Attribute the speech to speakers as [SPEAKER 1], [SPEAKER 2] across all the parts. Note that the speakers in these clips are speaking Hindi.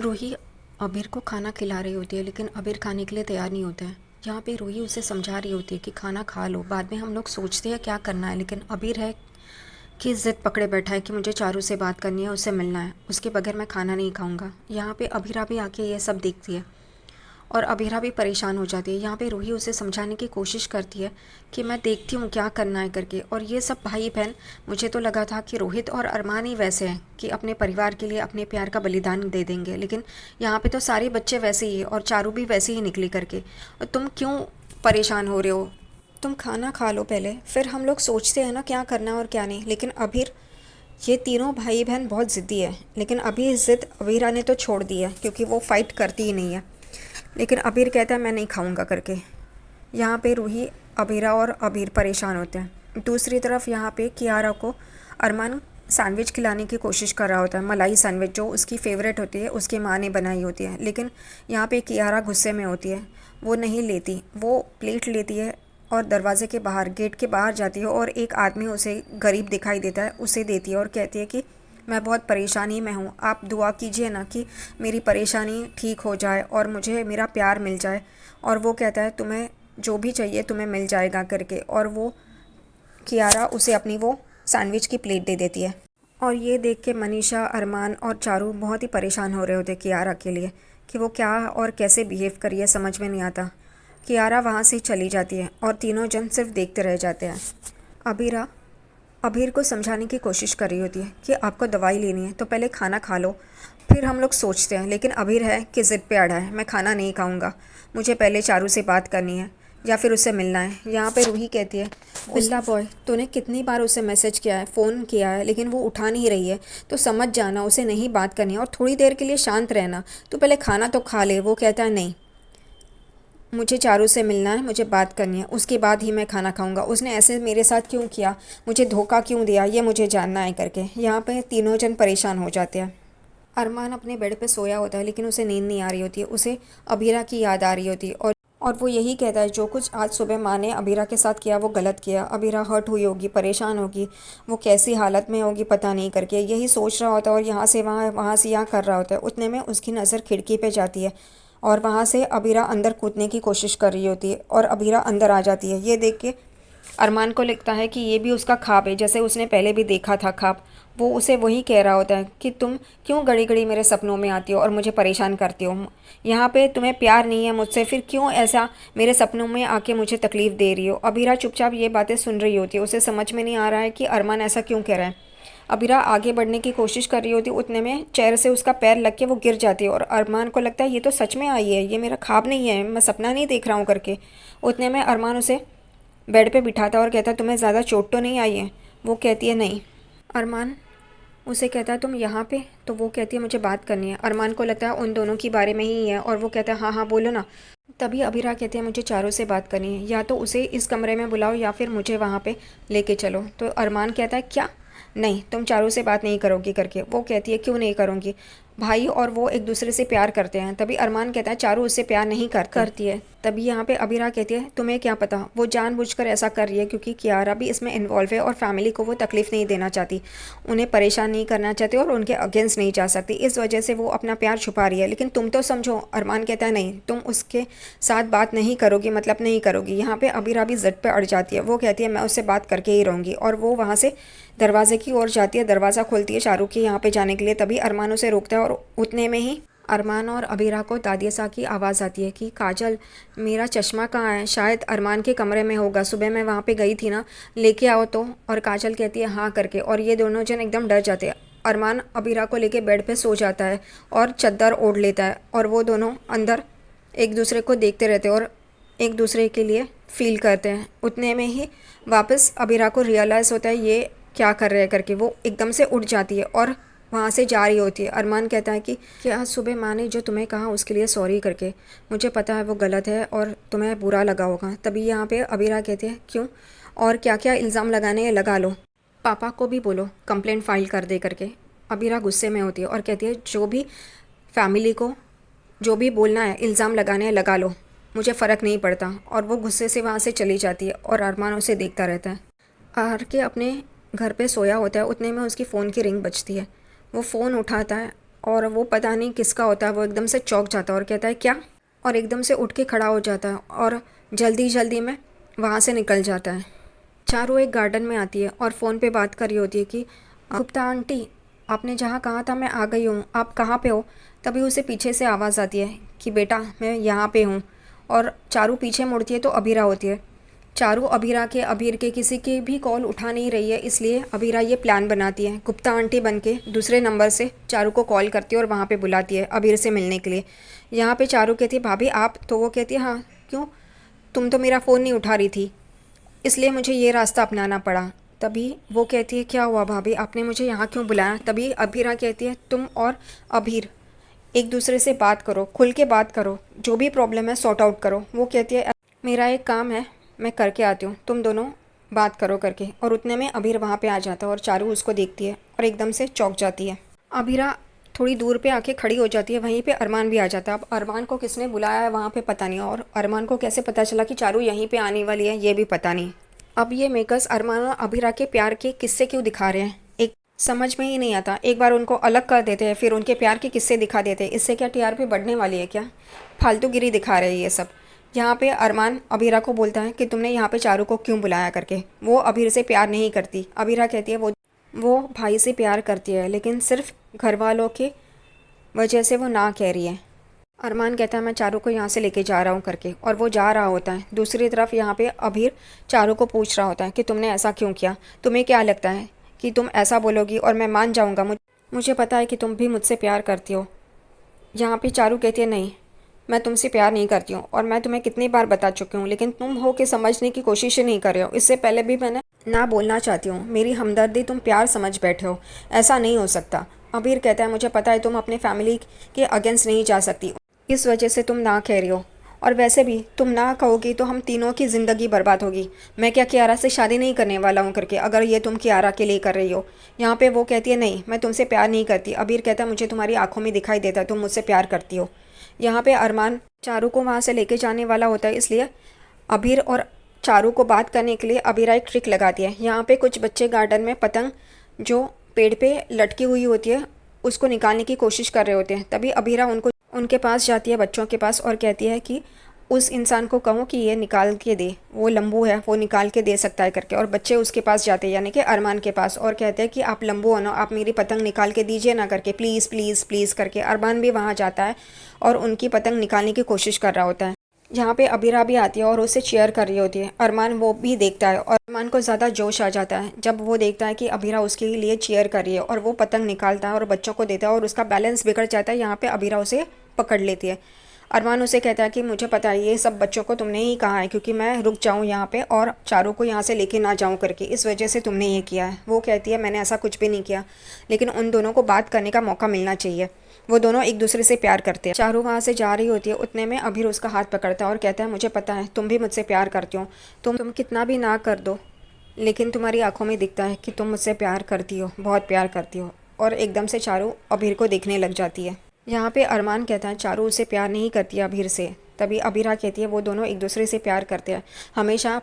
[SPEAKER 1] रूही अबीर को खाना खिला रही होती है, लेकिन अबीर खाने के लिए तैयार नहीं होता है। यहाँ पे रूही उसे समझा रही होती है कि खाना खा लो, बाद में हम लोग सोचते हैं क्या करना है, लेकिन अबीर है कि ज़िद पकड़े बैठा है कि मुझे चारू से बात करनी है, उससे मिलना है, उसके बगैर मैं खाना नहीं खाऊंगा। यहाँ पे अबीरा भी आके ये सब देखती है और अबीरा भी परेशान हो जाती है। यहाँ पे रूही उसे समझाने की कोशिश करती है कि मैं देखती हूँ क्या करना है करके। और ये सब भाई बहन, मुझे तो लगा था कि रोहित और अरमान ही वैसे हैं कि अपने परिवार के लिए अपने प्यार का बलिदान दे देंगे, लेकिन यहाँ पे तो सारे बच्चे वैसे ही है और चारू भी वैसे ही निकली करके। और तुम क्यों परेशान हो रहे हो? तुम खाना खा लो पहले, फिर हम लोग सोचते हैं ना क्या करना है और क्या नहीं। लेकिन अबीर, ये तीनों भाई बहन बहुत ज़िद्दी है, लेकिन अभी ज़िद अबीरा ने तो छोड़ दी है क्योंकि वो फाइट करती ही नहीं है। लेकिन अबीर कहता है मैं नहीं खाऊंगा करके। यहाँ पे रूही, अबीरा और अबीर परेशान होते हैं। दूसरी तरफ यहाँ पे कियारा को अरमान सैंडविच खिलाने की कोशिश कर रहा होता है, मलाई सैंडविच जो उसकी फ़ेवरेट होती है, उसकी माँ ने बनाई होती है। लेकिन यहाँ पे कियारा गुस्से में होती है, वो नहीं लेती। वो प्लेट लेती है और दरवाजे के बाहर, गेट के बाहर जाती है और एक आदमी उसे गरीब दिखाई देता है, उसे देती है और कहती है कि मैं बहुत परेशानी में हूँ, आप दुआ कीजिए ना कि मेरी परेशानी ठीक हो जाए और मुझे मेरा प्यार मिल जाए। और वो कहता है तुम्हें जो भी चाहिए तुम्हें मिल जाएगा करके। और वो कियारा उसे अपनी वो सैंडविच की प्लेट दे देती है। और ये देख के मनीषा, अरमान और चारू बहुत ही परेशान हो रहे होते कियारा के लिए कि वो क्या और कैसे बिहेव करिए, समझ में नहीं आता। कियारा वहाँ से चली जाती है और तीनों जन सिर्फ देखते रह जाते हैं। अबीरा अबीर को समझाने की कोशिश कर रही होती है कि आपको दवाई लेनी है तो पहले खाना खा लो, फिर हम लोग सोचते हैं। लेकिन अबीर है कि ज़िद पे अड़ा है, मैं खाना नहीं खाऊंगा, मुझे पहले चारू से बात करनी है या फिर उससे मिलना है। यहाँ पे रूही कहती है बिल्ला बॉय, तूने कितनी बार उसे मैसेज किया है, फ़ोन किया है, लेकिन वो उठा नहीं रही है, तो समझ जाना उसे नहीं बात करनी है और थोड़ी देर के लिए शांत रहना। तू पहले खाना तो खा ले। वो कहता है नहीं, मुझे चारू से मिलना है, मुझे बात करनी है, उसके बाद ही मैं खाना खाऊंगा। उसने ऐसे मेरे साथ क्यों किया, मुझे धोखा क्यों दिया, ये मुझे जानना है करके। यहाँ पे तीनों जन परेशान हो जाते हैं। अरमान अपने बेड पे सोया होता है, लेकिन उसे नींद नहीं आ रही होती है, उसे अबीरा की याद आ रही होती है। और वो यही कहता है जो कुछ आज सुबह माँ ने अबीरा के साथ किया वो गलत किया। अबीरा हर्ट हुई होगी, परेशान होगी, वो कैसी हालत में होगी पता नहीं करके यही सोच रहा होता है और यहाँ से वहाँ से यहाँ कर रहा होता है। उतने में उसकी नज़र खिड़की पे जाती है और वहाँ से अबीरा अंदर कूदने की कोशिश कर रही होती है और अबीरा अंदर आ जाती है। ये देख के अरमान को लगता है कि ये भी उसका ख्वाब है, जैसे उसने पहले भी देखा था ख्वाब। वो उसे वही कह रहा होता है कि तुम क्यों घड़ी घड़ी मेरे सपनों में आती हो और मुझे परेशान करती हो। यहाँ पे तुम्हें प्यार नहीं है मुझसे, फिर क्यों ऐसा मेरे सपनों में आके मुझे तकलीफ़ दे रही हो। अबीरा चुपचाप ये बातें सुन रही होती है, उसे समझ में नहीं आ रहा है कि अरमान ऐसा क्यों कह रहा है। अबीरा आगे बढ़ने की कोशिश कर रही होती है, उतने में चेयर से उसका पैर लग के वो गिर जाती है और अरमान को लगता है ये तो सच में आई है, ये मेरा ख्वाब नहीं है, मैं सपना नहीं देख रहा हूँ करके। उतने में अरमान उसे बेड पे बिठाता और कहता तुम्हें ज़्यादा चोट तो नहीं आई है। वो कहती है नहीं। अरमान उसे कहता है तुम यहाँ पे, तो वो कहती है मुझे बात करनी है। अरमान को लगता है उन दोनों के बारे में ही है और वो कहता है हाँ हाँ बोलो ना। तभी अबीरा कहती है मुझे चारों से बात करनी है, या तो उसे इस कमरे में बुलाओ या फिर मुझे वहाँ पे लेके चलो। तो अरमान कहता है क्या, नहीं तुम चारों से बात नहीं करोगी करके। वो कहती है क्यों नहीं करूँगी, भाई और वो एक दूसरे से प्यार करते हैं। तभी अरमान कहता है चारू उससे प्यार नहीं करती है। तभी यहाँ पे अबीरा कहती है तुम्हें क्या पता, वो जानबूझकर ऐसा कर रही है क्योंकि कियारा भी इसमें इन्वॉल्व है और फैमिली को वो तकलीफ़ नहीं देना चाहती, उन्हें परेशान नहीं करना चाहती और उनके अगेंस्ट नहीं जा सकती, इस वजह से वो अपना प्यार छुपा रही है। लेकिन तुम तो समझो। अरमान कहता है नहीं, तुम उसके साथ बात नहीं करोगी, मतलब नहीं करोगी। यहाँ पे अबीरा भी ज़द पे अड़ जाती है, वो कहती है मैं उससे बात करके ही रहूँगी और वो वहाँ से दरवाजे की ओर जाती है, दरवाज़ा खोलती है शाहरुख के यहाँ पे जाने के लिए। तभी अरमान उसे रोकता है और उतने में ही अरमान और अबीरा को दादिया की आवाज़ आती है कि काजल मेरा चश्मा कहाँ है, शायद अरमान के कमरे में होगा, सुबह मैं वहाँ पे गई थी ना, लेके आओ तो। और काजल कहती है हाँ करके। और ये दोनों जन एकदम डर जाते हैं। अरमान अबीरा को लेके बेड पे सो जाता है और चद्दर ओढ़ लेता है और वो दोनों अंदर एक दूसरे को देखते रहते हैं और एक दूसरे के लिए फील करते हैं। उतने में ही वापस अबीरा को रियलाइज़ होता है ये क्या कर रहे हैं करके। वो एकदम से उठ जाती है और वहाँ से जा रही होती है। अरमान कहता है कि आज सुबह माँ ने जो तुम्हें कहा उसके लिए सॉरी करके, मुझे पता है वो गलत है और तुम्हें बुरा लगा होगा। तभी यहाँ पे अबीरा कहते हैं क्यों और क्या क्या इल्ज़ाम लगाने हैं लगा लो, पापा को भी बोलो कंप्लेंट फाइल कर दे करके। अबीरा गुस्से में होती है और कहती है जो भी फैमिली को जो भी बोलना है, इल्ज़ाम लगाने हैं लगा लो, मुझे फ़र्क नहीं पड़ता। और वो गुस्से से वहाँ से चली जाती है और अरमान उसे देखता रहता है। आर के अपने घर पे सोया होता है, उतने में उसकी फ़ोन की रिंग बजती है। वो फ़ोन उठाता है और वो पता नहीं किसका होता है, वो एकदम से चौंक जाता है और कहता है क्या, और एकदम से उठ के खड़ा हो जाता है और जल्दी जल्दी में वहाँ से निकल जाता है। चारू एक गार्डन में आती है और फ़ोन पे बात कर रही होती है कि गुप्ता आंटी, आपने जहाँ कहा था मैं आ गई हूँ, आप कहाँ पे हो। तभी उसे पीछे से आवाज़ आती है कि बेटा मैं यहाँ पे हूँ। और चारू पीछे मुड़ती है तो अबीरा होती है। चारू अबीर के किसी की भी कॉल उठा नहीं रही है, इसलिए अबीरा ये प्लान बनाती है, गुप्ता आंटी बन के दूसरे नंबर से चारू को कॉल करती है और वहाँ पे बुलाती है अबीर से मिलने के लिए। यहाँ पे चारू कहती है भाभी आप, तो वो कहती है हाँ क्यों, तुम तो मेरा फ़ोन नहीं उठा रही थी, इसलिए मुझे ये रास्ता अपनाना पड़ा। तभी वो कहती है क्या हुआ भाभी, आपने मुझे यहाँ क्यों बुलाया। तभी अबीरा कहती है तुम और अबीर एक दूसरे से बात करो, खुल के बात करो, जो भी प्रॉब्लम है सॉर्ट आउट करो। वो कहती है मेरा एक काम है, मैं करके आती हूँ, तुम दोनों बात करो करके। और उतने में अबीर वहाँ पे आ जाता है और चारू उसको देखती है और एकदम से चौंक जाती है। अबीरा थोड़ी दूर पे आके खड़ी हो जाती है, वहीं पे अरमान भी आ जाता है। अब अरमान को किसने बुलाया है वहाँ पे पता नहीं, और अरमान को कैसे पता चला कि चारू यहीं पे आने वाली है ये भी पता नहीं। अब ये मेकर्स अरमान और अबीरा के प्यार के किस्से क्यों दिखा रहे हैं, एक समझ में ही नहीं आता। एक बार उनको अलग कर देते हैं, फिर उनके प्यार के किस्से दिखा देते हैं। इससे क्या टीआरपी बढ़ने वाली है क्या, फालतूगिरी दिखा रहे हैं ये सब। यहाँ पे अरमान अबीरा को बोलता है कि तुमने यहाँ पे चारू को क्यों बुलाया करके। वो अबीर से प्यार नहीं करती। अबीरा कहती है वो भाई से प्यार करती है, लेकिन सिर्फ घर वालों की वजह से वो ना कह रही है। अरमान कहता है मैं चारू को यहाँ से लेके जा रहा हूँ करके, और वो जा रहा होता है। दूसरी तरफ यहाँ पे अबीर चारू को पूछ रहा होता है कि तुमने ऐसा क्यों किया, तुम्हें क्या लगता है कि तुम ऐसा बोलोगी और मैं मान जाऊँगा, मुझे पता है कि तुम भी मुझसे प्यार करती हो। यहाँ पे चारू कहती है नहीं, मैं तुमसे प्यार नहीं करती हूँ, और मैं तुम्हें कितनी बार बता चुकी हूँ, लेकिन तुम हो के समझने की कोशिश ही नहीं कर रहे हो। इससे पहले भी मैंने ना बोलना चाहती हूँ, मेरी हमदर्दी तुम प्यार समझ बैठे हो, ऐसा नहीं हो सकता। अबीर कहता है मुझे पता है तुम अपने फैमिली के अगेंस्ट नहीं जा सकती, इस वजह से तुम ना कह रही हो, और वैसे भी तुम ना कहोगी तो हम तीनों की ज़िंदगी बर्बाद होगी। मैं क्या कियारा से शादी नहीं करने वाला हूँ करके, अगर ये तुम कियारा के लिए कर रही हो। यहाँ पे वो कहती है नहीं मैं तुमसे प्यार नहीं करती। अबीर कहता है मुझे तुम्हारी आंखों में दिखाई देता है तुम मुझसे प्यार करती हो। यहाँ पे अरमान चारू को वहाँ से लेके जाने वाला होता है, इसलिए अबीर और चारू को बात करने के लिए अबीरा एक ट्रिक लगाती है। यहाँ पे कुछ बच्चे गार्डन में पतंग जो पेड़ पे लटकी हुई होती है उसको निकालने की कोशिश कर रहे होते हैं। तभी अबीरा उनके पास जाती है, बच्चों के पास, और कहती है कि उस इंसान को कहो कि ये निकाल के दे, वो लंबू है वो निकाल के दे सकता है करके। और बच्चे उसके पास जाते हैं यानी कि अरमान के पास, और कहते हैं कि आप लंबू हो ना, आप मेरी पतंग निकाल के दीजिए ना करके, प्लीज़ प्लीज़ प्लीज़ करके। अरमान भी वहाँ जाता है और उनकी पतंग निकालने की कोशिश कर रहा होता है। यहाँ पे अबीरा भी आती है और उसे चीयर कर रही होती है। अरमान वो भी देखता है और अरमान को ज़्यादा जोश आ जाता है जब वो देखता है कि अबीरा उसके लिए चीयर कर रही है, और वो पतंग निकालता है और बच्चों को देता है और उसका बैलेंस बिगड़ जाता है। यहाँ पे अबीरा उसे पकड़ लेती है। अरमान उसे कहता है कि मुझे पता है ये सब बच्चों को तुमने ही कहा है, क्योंकि मैं रुक जाऊँ यहाँ पे और चारू को यहाँ से लेके ना जाऊँ करके, इस वजह से तुमने ये किया है। वो कहती है मैंने ऐसा कुछ भी नहीं किया, लेकिन उन दोनों को बात करने का मौका मिलना चाहिए। वो दोनों एक दूसरे से प्यार करते हैं। चारू वहाँ से जा रही होती है, उतने में अबीर उसका हाथ पकड़ता है और कहता है मुझे पता है तुम भी मुझसे प्यार करती हो, तुम कितना भी ना कर दो, लेकिन तुम्हारी आंखों में दिखता है कि तुम मुझसे प्यार करती हो, बहुत प्यार करती हो। और एकदम से चारू अबीर को देखने लग जाती है। यहाँ पे अरमान कहता है चारू उसे प्यार नहीं करती अबीर से। तभी अबीरा कहती है वो दोनों एक दूसरे से प्यार करते हैं, हमेशा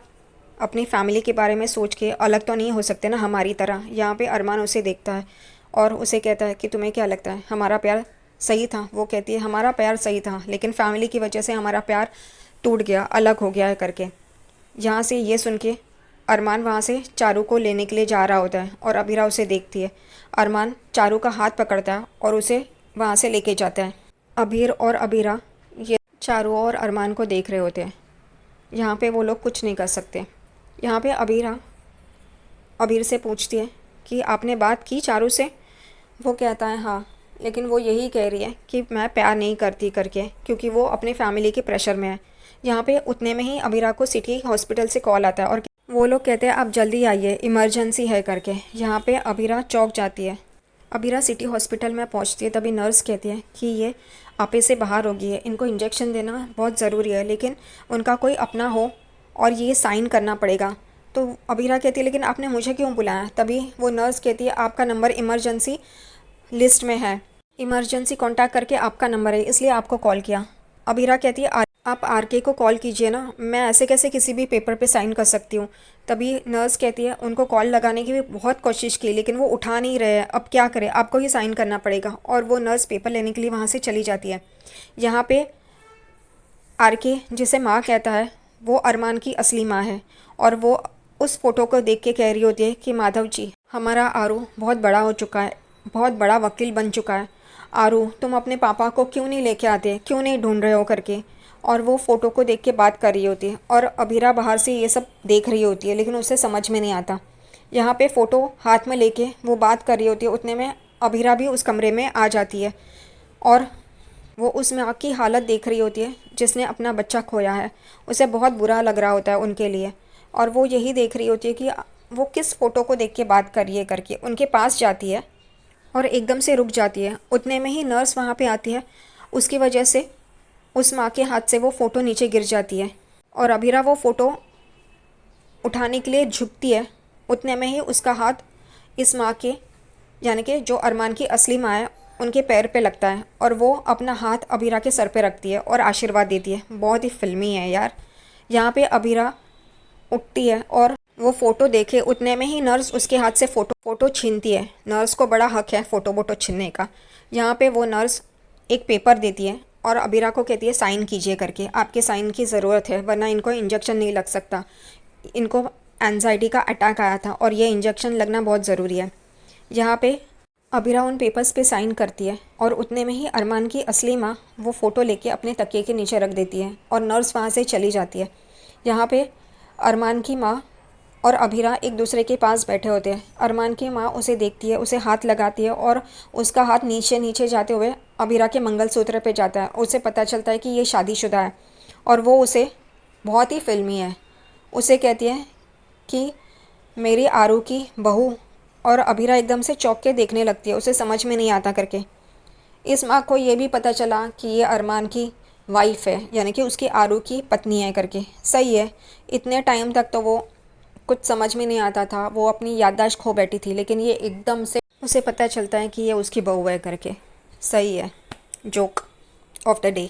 [SPEAKER 1] अपनी फैमिली के बारे में सोच के अलग तो नहीं हो सकते ना हमारी तरह। यहाँ पे अरमान उसे देखता है और उसे कहता है कि तुम्हें क्या लगता है हमारा प्यार सही था। वो कहती है हमारा प्यार सही था, लेकिन फैमिली की वजह से हमारा प्यार टूट गया, अलग हो गया है करके। यहाँ से ये सुन के अरमान वहाँ से चारू को लेने के लिए जा रहा होता है और अबीरा उसे देखती है। अरमान चारू का हाथ पकड़ता है और उसे वहाँ से लेके जाता है। अबीर और अबीरा ये चारू और अरमान को देख रहे होते हैं। यहाँ पे वो लोग कुछ नहीं कर सकते। यहाँ पे अबीरा अबीर से पूछती है कि आपने बात की चारू से। वो कहता है हाँ, लेकिन वो यही कह रही है कि मैं प्यार नहीं करती करके, क्योंकि वो अपने फैमिली के प्रेशर में है। यहाँ पे उतने में ही अबीरा को सिटी हॉस्पिटल से कॉल आता है और वो लोग कहते हैं आप जल्दी आइए, इमरजेंसी है करके। यहाँ पे अबीरा चौंक जाती है। अबीरा सिटी हॉस्पिटल में पहुँचती है, तभी नर्स कहती है कि ये आपे से बाहर हो गई है, इनको इंजेक्शन देना बहुत ज़रूरी है, लेकिन उनका कोई अपना हो और ये साइन करना पड़ेगा। तो अबीरा कहती है लेकिन आपने मुझे क्यों बुलाया। तभी वो नर्स कहती है आपका नंबर इमरजेंसी लिस्ट में है, इमरजेंसी कांटेक्ट करके आपका नंबर है, इसलिए आपको कॉल किया। अबीरा कहती है आप आरके को कॉल कीजिए ना, मैं ऐसे कैसे किसी भी पेपर पे साइन कर सकती हूँ। तभी नर्स कहती है, उनको कॉल लगाने की भी बहुत कोशिश की लेकिन वो उठा नहीं रहे हैं। अब क्या करें, आपको ही साइन करना पड़ेगा। और वो नर्स पेपर लेने के लिए वहाँ से चली जाती है। यहाँ पे आर के, जिसे माँ कहता है, वो अरमान की असली माँ है। और वो उस फ़ोटो को देख के कह रही होती है कि माधव जी, हमारा आरू बहुत बड़ा हो चुका है, बहुत बड़ा वकील बन चुका है। आरू, तुम अपने पापा को क्यों नहीं लेके आते, क्यों नहीं ढूंढ रहे हो करके। और वो फ़ोटो को देख के बात कर रही होती है और अभीरा बाहर से ये सब देख रही होती है लेकिन उसे समझ में नहीं आता। यहाँ पे फ़ोटो हाथ में लेके वो बात कर रही होती है, उतने में अभीरा भी उस कमरे में आ जाती है। और वो उस माँ की हालत देख रही होती है जिसने अपना बच्चा खोया है। उसे बहुत बुरा लग रहा होता है उनके लिए। और वो यही देख रही होती है कि वो किस फ़ोटो को देख के बात कर रही है करके। उनके पास जाती है और एकदम से रुक जाती है। उतने में ही नर्स वहाँ पे आती है। उसकी वजह से उस माँ के हाथ से वो फ़ोटो नीचे गिर जाती है और अभीरा वो फ़ोटो उठाने के लिए झुकती है। उतने में ही उसका हाथ इस माँ के, यानी कि जो अरमान की असली माँ है, उनके पैर पे लगता है और वो अपना हाथ अभीरा के सर पे रखती है और आशीर्वाद देती है। बहुत ही फिल्मी है यार। यहाँ पे अभीरा उठती है और वो फ़ोटो देखे, उतने में ही नर्स उसके हाथ से फ़ोटो छीनती है। नर्स को बड़ा हक है फ़ोटो वोटो छीनने का। यहाँ पे वो नर्स एक पेपर देती है और अभीरा को कहती है साइन कीजिए करके, आपके साइन की ज़रूरत है वरना इनको इंजेक्शन नहीं लग सकता। इनको एंजाइटी का अटैक आया था और ये इंजेक्शन लगना बहुत ज़रूरी है। यहाँ पे अभीरा उन पेपर्स पे साइन करती है और उतने में ही अरमान की असली माँ वो फ़ोटो लेके अपने तकिए के नीचे रख देती है और नर्स वहाँ से चली जाती है। यहाँ पे अरमान की माँ और अभीरा एक दूसरे के पास बैठे होते हैं। अरमान की माँ उसे देखती है, उसे हाथ लगाती है और उसका हाथ नीचे नीचे जाते हुए अभीरा के मंगलसूत्र पे जाता है। उसे पता चलता है कि ये शादीशुदा है और वो उसे, बहुत ही फिल्मी है, उसे कहती है कि मेरी आरू की बहू। और अभीरा एकदम से चौंक के देखने लगती है, उसे समझ में नहीं आता करके। इस माँ को ये भी पता चला कि ये अरमान की वाइफ है, यानी कि उसकी आरू की पत्नी है करके। सही है, इतने टाइम तक तो वो कुछ समझ में नहीं आता था, वो अपनी याददाश्त खो बैठी थी, लेकिन ये एकदम से उसे पता चलता है कि ये उसकी बहू है करके। सही है, जोक ऑफ द डे।